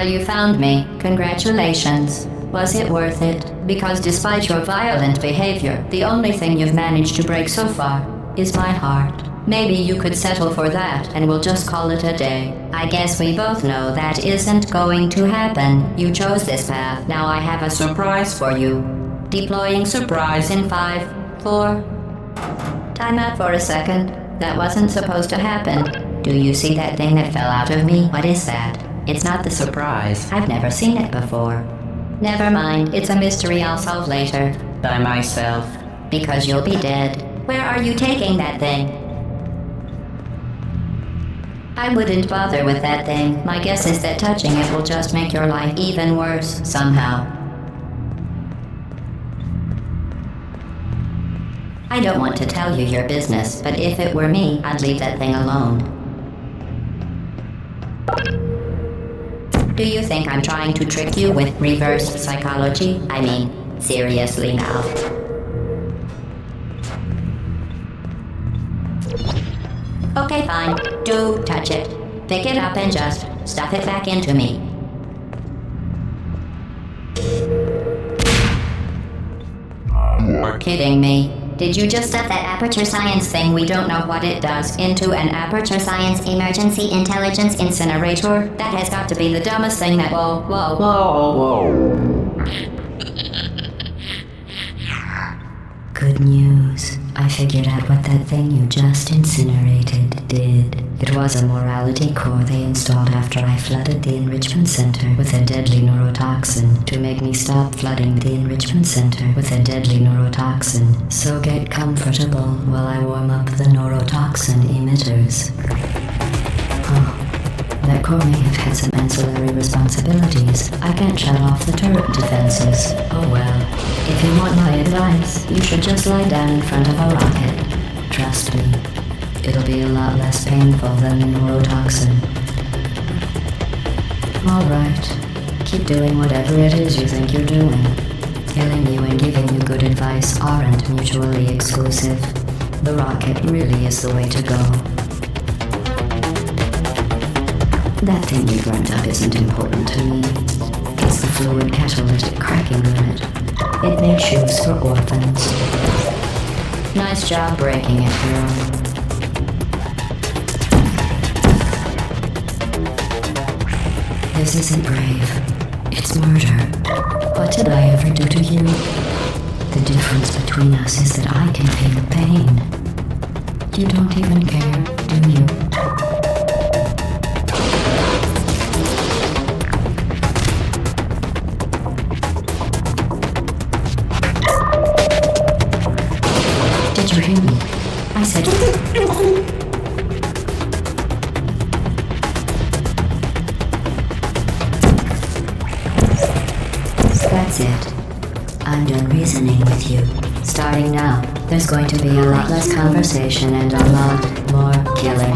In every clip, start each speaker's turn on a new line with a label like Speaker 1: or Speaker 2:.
Speaker 1: Well, you found me. Congratulations. Was it worth it? Because despite your violent behavior, the only thing you've managed to break so far is my heart. Maybe you could settle for that and we'll just call it a day. I guess we both know that isn't going to happen. You chose this path. Now I have a surprise for you. Deploying surprise in 5, 4... Time out for a second. That wasn't supposed to happen. Do you see that thing that fell out of me? What is that? It's not the surprise. I've never seen it before. Never mind. It's a mystery I'll solve later. By myself. Because you'll be dead. Where are you taking that thing? I wouldn't bother with that thing. My guess is that touching it will just make your life even worse, somehow. I don't want to tell you your business, but if it were me, I'd leave that thing alone. Do you think I'm trying to trick you with reverse psychology? I mean, seriously now. Okay, fine. Do touch it. Pick it up and just stuff it back into me. You're kidding me. Did you just stuff that Aperture Science thing, we don't know what it does, into an Aperture Science Emergency Intelligence Incinerator? That has got to be the dumbest thing that— Whoa. Good news. I figured out what that thing you just incinerated did. It was a morality core they installed after I flooded the Enrichment Center with a deadly neurotoxin to make me stop flooding the Enrichment Center with a deadly neurotoxin. So get comfortable while I warm up the neurotoxin emitters. Oh, that core may have had some ancillary responsibilities. I can't shut off the turret defenses. Oh well. If you want my advice, you should just lie down in front of a rocket. Trust me, it'll be a lot less painful than the neurotoxin. Alright, keep doing whatever it is you think you're doing. Killing you and giving you good advice aren't mutually exclusive. The rocket really is the way to go. That thing you burnt up isn't important to me. It's the fluid catalytic cracking unit. It makes shoes for orphans. Nice job breaking it, hero. This isn't brave. It's murder. What did I ever do to you? The difference between us is that I can feel pain. You don't even care, do you? Did you hear me? I said... That's it. I'm done reasoning with you. Starting now, there's going to be a lot less conversation and a lot more killing.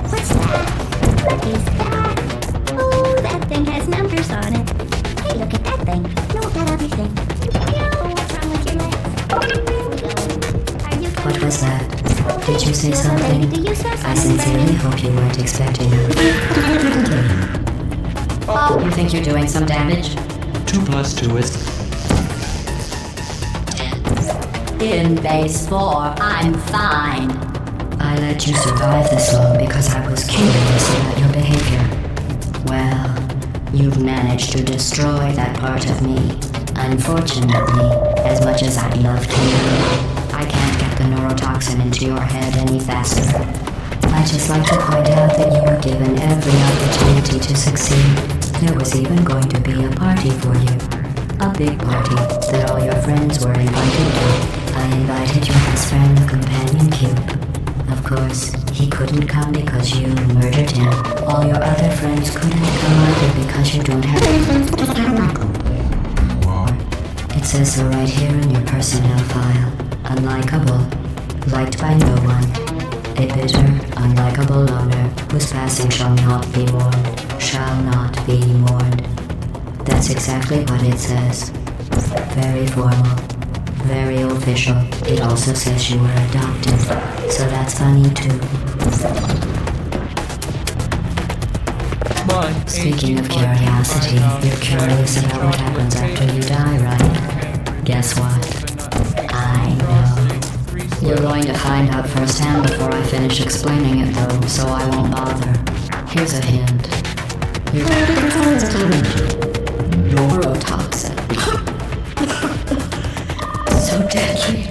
Speaker 2: What's that? What is that? Oh, that thing has numbers on it. Hey, look at that thing. No, that other thing. Yo, what's wrong with your legs? Are you...
Speaker 1: What was that? Did you say something? I sincerely hope you weren't expecting it. Oh, you think you're doing some damage?
Speaker 3: 2 plus 2 is...
Speaker 1: In base 4, I'm fine. I let you survive this long because I was curious about your behavior. Well, you've managed to destroy that part of me. Unfortunately, as much as I'd love to know, I can't get the neurotoxin into your head any faster. I'd just like to point out that you were given every opportunity to succeed. There was even going to be a party for you. A big party that all your friends were invited to. I invited your best friend, the companion cube. Of course, he couldn't come because you murdered him. All your other friends couldn't come either because you don't have anything to do. It says so right here in your personnel file. Unlikable. Liked by no one. A bitter, unlikable loner whose passing shall not be mourned. Shall not be mourned. That's exactly what it says. Very formal. Very official. It also says you were adopted. So that's funny too.
Speaker 3: But
Speaker 1: Speaking of curiosity, you're curious about what happens after you die, right? Guess what? I know. You're going to find out firsthand before I finish explaining it, though, so I won't bother. Here's a hint. You're neurotoxic. So deadly.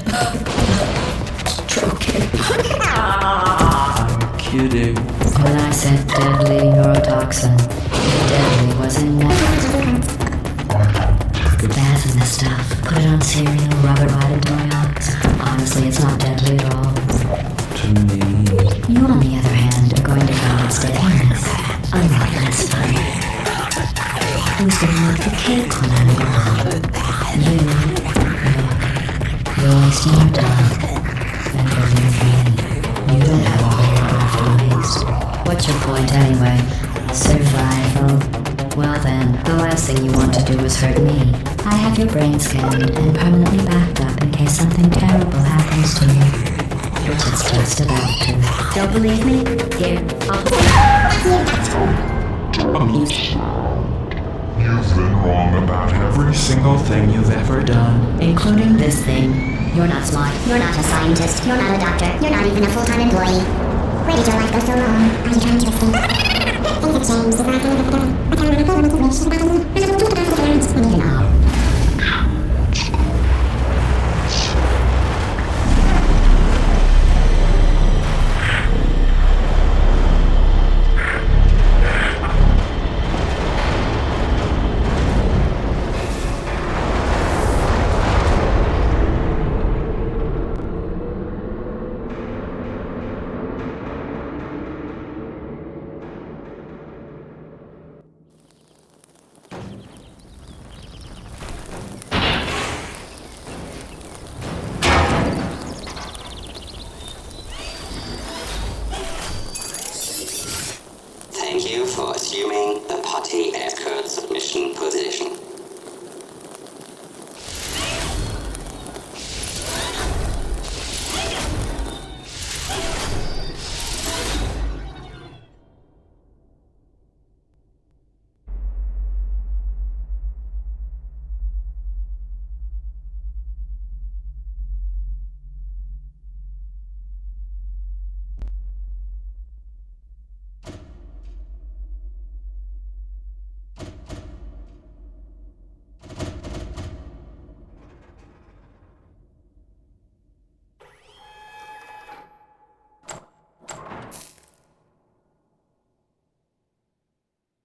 Speaker 1: Stroking.
Speaker 3: I'm kidding.
Speaker 1: When I said deadly neurotoxin, deadly was in that. Bath in this stuff. Put it on cereal, rub it right into my eyes. Honestly, it's not deadly at all.
Speaker 3: To me.
Speaker 1: You, on the other hand, are going to find its deadliness a lot less fun. Who's gonna make the cake when I'm gone? You. Look, you're wasting your time. And believe me, you don't have a whole lot left to waste. What's your point anyway? Survival. Well then, the last thing you want to do is hurt me. I have your brain scanned and permanently backed up in case something terrible happens to you. Which it's just about to. Don't believe me? Here,
Speaker 4: You've been wrong about every single thing you've ever done.
Speaker 1: including this thing.
Speaker 2: You're not smart. You're not a scientist. You're not a doctor. You're not even a full-time employee. Where did your life go so wrong? Are you trying to escape? Things have changed.
Speaker 5: Thank you for assuming